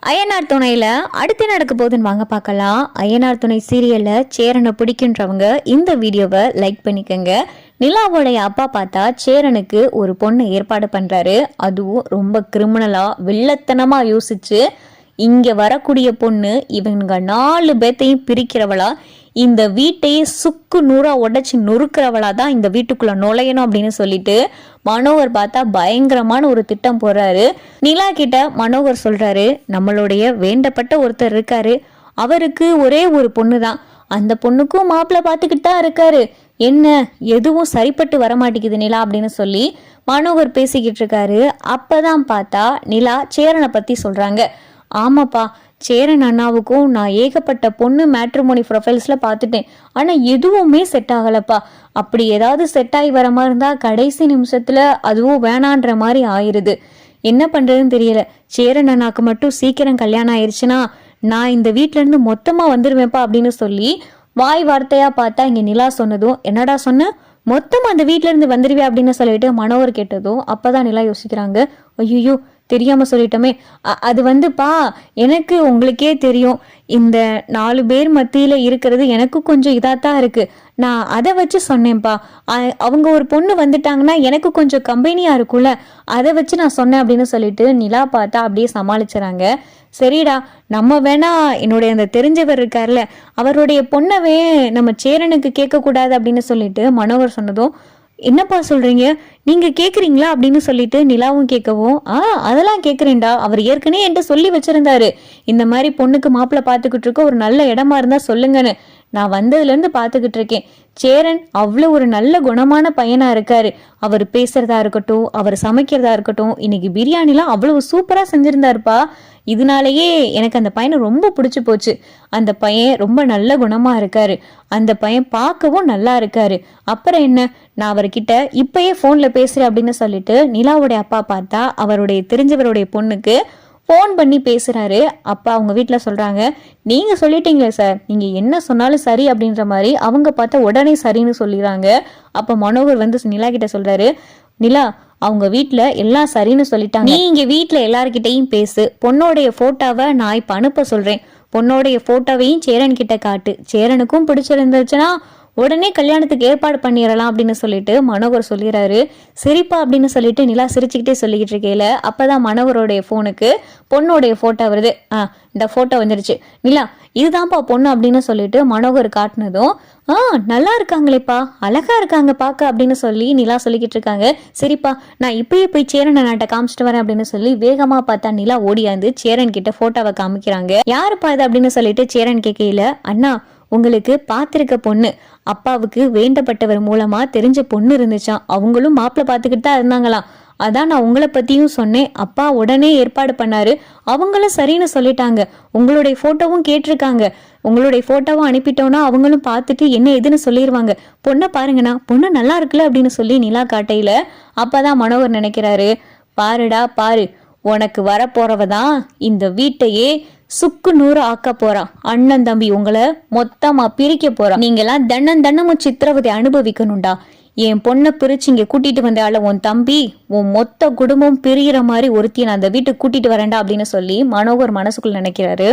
அய்யனார் துணையில அடுத்து நடக்க போகுதுன்னு வாங்க பார்க்கலாம். அய்யனார் துணை சீரியல்ல சேரனை பிடிக்கின்றவங்க இந்த வீடியோவை லைக் பண்ணிக்கோங்க. நிலாவோடைய அப்பா பார்த்தா சேரனுக்கு ஒரு பொண்ணு ஏற்பாடு பண்றாரு. அதுவும் ரொம்ப கிரிமினலா வில்லத்தனமா யோசிச்சு இங்க வரக்கூடிய பொண்ணு இவங்க 4 பேத்தையும் பிரிக்கிறவளா, இந்த வீட்டையே சுக்கு நூறா உடைச்சு நொறுக்கிறவளா தான் இந்த வீட்டுக்குள்ள நுழையணும் அப்படின்னு சொல்லிட்டு மனோகர் பார்த்தா பயங்கரமான ஒரு திட்டம் போடுறாரு. நிலா கிட்ட மனோகர் சொல்றாரு, நம்மளுடைய வேண்டப்பட்ட ஒருத்தர் இருக்காரு, அவருக்கு ஒரே ஒரு பொண்ணு தான், அந்த பொண்ணுக்கும் மாப்பிள்ளை பார்த்துக்கிட்டு தான் இருக்காரு, என்ன எதுவும் சரிப்பட்டு வரமாட்டேங்குது நிலா அப்படின்னு சொல்லி மனோகர் பேசிக்கிட்டு இருக்காரு. அப்பதான் பார்த்தா நிலா சேரனை பத்தி சொல்றாங்க. ஆமாப்பா, சேரன் அண்ணாவுக்கும் நான் ஏகப்பட்ட பொண்ணு மேட்ரிமோனி ப்ரொஃபைல்ஸ்ல பார்த்துட்டேன், ஆனா எதுவுமே செட் ஆகலப்பா. அப்படி ஏதாவது செட் ஆகி வர மாதிரி இருந்தா கடைசி நிமிஷத்துல அதுவும் வேணான்ற மாதிரி ஆயிருது. என்ன பண்றதுன்னு தெரியல. சேரன் அண்ணாக்கு மட்டும் சீக்கிரம் கல்யாணம் ஆயிடுச்சுன்னா நான் இந்த வீட்டுல இருந்து மொத்தமா வந்துருவேன்ப்பா அப்படின்னு சொல்லி வாய் வார்த்தையா பார்த்தா இங்க நிலா சொன்னதும், என்னடா சொன்ன, மொத்தமா அந்த வீட்டுல இருந்து வந்துருவே அப்படின்னு சொல்லிட்டு மனோகர் கேட்டதும் அப்பதான் நிலா யோசிக்கிறாங்க. ஐயோ தெரியாம சொல்லிட்டோமே. அது வந்துப்பா, எனக்கு உங்களுக்கே தெரியும், இந்த 4 பேர் மத்தியில இருக்கிறது எனக்கு கொஞ்சம் இதாத்தான் இருக்கு, நான் அதை வச்சு சொன்னேன்ப்பா. அவங்க ஒரு பொண்ணு வந்துட்டாங்கன்னா எனக்கு கொஞ்சம் கம்பெனியா இருக்கும்ல, அதை வச்சு நான் சொன்னேன் அப்படின்னு சொல்லிட்டு நிலா பார்த்தா அப்படியே சமாளிச்சுறாங்க. சரிடா, நம்ம வேணா என்னுடைய அந்த தெரிஞ்சவர் இருக்கார்ல அவருடைய பொண்ணவே நம்ம சேரனுக்கு கேட்க கூடாது அப்படின்னு சொல்லிட்டு மனோகர் சொன்னதும், என்னப்பா சொல்றீங்க, நீங்க கேக்குறீங்களா அப்படின்னு சொல்லிட்டு நிலாவும் கேட்கவும், அதெல்லாம் கேக்குறேன்டா, அவர் ஏற்கனவே என்கிட்ட சொல்லி வச்சிருந்தாரு, இந்த மாதிரி பொண்ணுக்கு மாப்பிள்ளை பார்த்துக்கிட்டு இருக்க ஒரு நல்ல இடமா இருந்தா சொல்லுங்கன்னு. நான் வந்ததுல இருந்து பாத்துக்கிட்டு இருக்கேன். சேரன் அவ்வளவு ஒரு நல்ல குணமான பையனா இருக்காரு. அவர் பேசுறதா இருக்கட்டும், அவர் சமைக்கிறதா இருக்கட்டும், இன்னைக்கு பிரியாணிலாம் அவ்வளவு சூப்பரா செஞ்சிருந்தாருப்பா. இதனாலேயே எனக்கு அந்த பையனை ரொம்ப பிடிச்சு போச்சு. அந்த பையன் ரொம்ப நல்ல குணமா இருக்காரு, அந்த பையன் பார்க்கவும் நல்லா இருக்காரு. அப்புறம் என்ன, நான் அவர்கிட்ட இப்பயே போன்ல பேசுறேன் அப்படின்னு சொல்லிட்டு நிலாவுடைய அப்பா பார்த்தா அவருடைய தெரிஞ்சவருடைய பொண்ணுக்கு ஃபோன் பண்ணி பேசுறாரு. அப்பா அவங்க வீட்டுல சொல்றாங்க, நீங்க சொல்லிட்டீங்களே சார், நீங்க என்ன சொன்னாலும் சரி அப்படின்ற மாதிரி அவங்க பார்த்தா உடனே சரின்னு சொல்லிடுறாங்க. அப்ப மனோகர் வந்து நிலா கிட்ட சொல்றாரு, நிலா அவங்க வீட்டுல எல்லாம் சரின்னு சொல்லிட்டாங்க, நீ இங்க வீட்டுல எல்லார்கிட்டையும் பேசு, பொண்ணோடைய போட்டோவை நான் இப்ப அனுப்ப சொல்றேன், பொண்ணோடைய போட்டோவையும் சேரன் கிட்ட காட்டு, சேரனுக்கும் பிடிச்சிருந்துச்சுன்னா உடனே கல்யாணத்துக்கு ஏற்பாடு பண்ணிடலாம் அப்படின்னு சொல்லிட்டு மனோகர் சொல்லிடுறாரு. சரிப்பா அப்படின்னு சொல்லிட்டு நிலா சிரிச்சுக்கிட்டே சொல்லிக்கிட்டு இருக்கையில அப்பதான் மனோகரோடைய போனுக்கு பொண்ணோடைய போட்டோ வருது. இந்த போட்டோ வந்துருச்சு. நிலா, இதுதான்ப்பா பொண்ணு அப்படின்னு சொல்லிட்டு மனோகர் காட்டினதும், நல்லா இருக்காங்களேப்பா, அழகா இருக்காங்க பாக்க அப்படின்னு சொல்லி நிலா சொல்லிக்கிட்டு இருக்காங்க. சரிப்பா, நான் இப்பயே போய் சேரன் நாட்டை காமிச்சிட்டு வரேன் அப்படின்னு சொல்லி வேகமா பார்த்தா நிலா ஓடியாந்து சேரன் கிட்ட போட்டோவை காமிக்கிறாங்க. யாருப்பா இது அப்படின்னு சொல்லிட்டு சேரன் கேட்கையில, அண்ணா உங்களுக்கு பார்த்திருக்க பொண்ணு, அப்பாவுக்கு வேண்டப்பட்டவர் மூலமா தெரிஞ்ச பொண்ணு இருந்துச்சான், அவங்களும் மாப்பிள்ளை பார்த்துக்கிட்டு தான் இருந்தாங்களாம், அதான் நான் உங்களை பத்தியும் சொன்னேன், அப்பா உடனே ஏற்பாடு பண்ணாரு, அவங்களும் சரின்னு சொல்லிட்டாங்க, உங்களுடைய போட்டோவும் கேட்டிருக்காங்க, உங்களுடைய போட்டோவும் அனுப்பிட்டோம்னா அவங்களும் பார்த்துட்டு என்ன எதுன்னு சொல்லிடுவாங்க, பொண்ணை பாருங்கண்ணா, பொண்ணு நல்லா இருக்குல்ல அப்படின்னு சொல்லி நிலா காட்டையில அப்பதான் மனோகர் நினைக்கிறாரு, பாருடா பாரு, உனக்கு வரப்போறவதான் இந்த வீட்டையே சுக்கு நூறு ஆக்க போறான், அண்ணன் தம்பி உங்களை மொத்தமா பிரிக்க போறான், நீங்கெல்லாம் தன்னமும் சித்திரவதை அனுபவிக்கணும்டா, என் பொண்ணை பிரிச்சு இங்க கூட்டிட்டு வந்தால உன் தம்பி உன் மொத்த குடும்பம் பிரிகிற மாதிரி ஒருத்தி நான் அந்த வீட்டுக்கு கூட்டிட்டு வரேன்டா அப்படின்னு சொல்லி மனோகர் மனசுக்குள்ள நினைக்கிறாரு.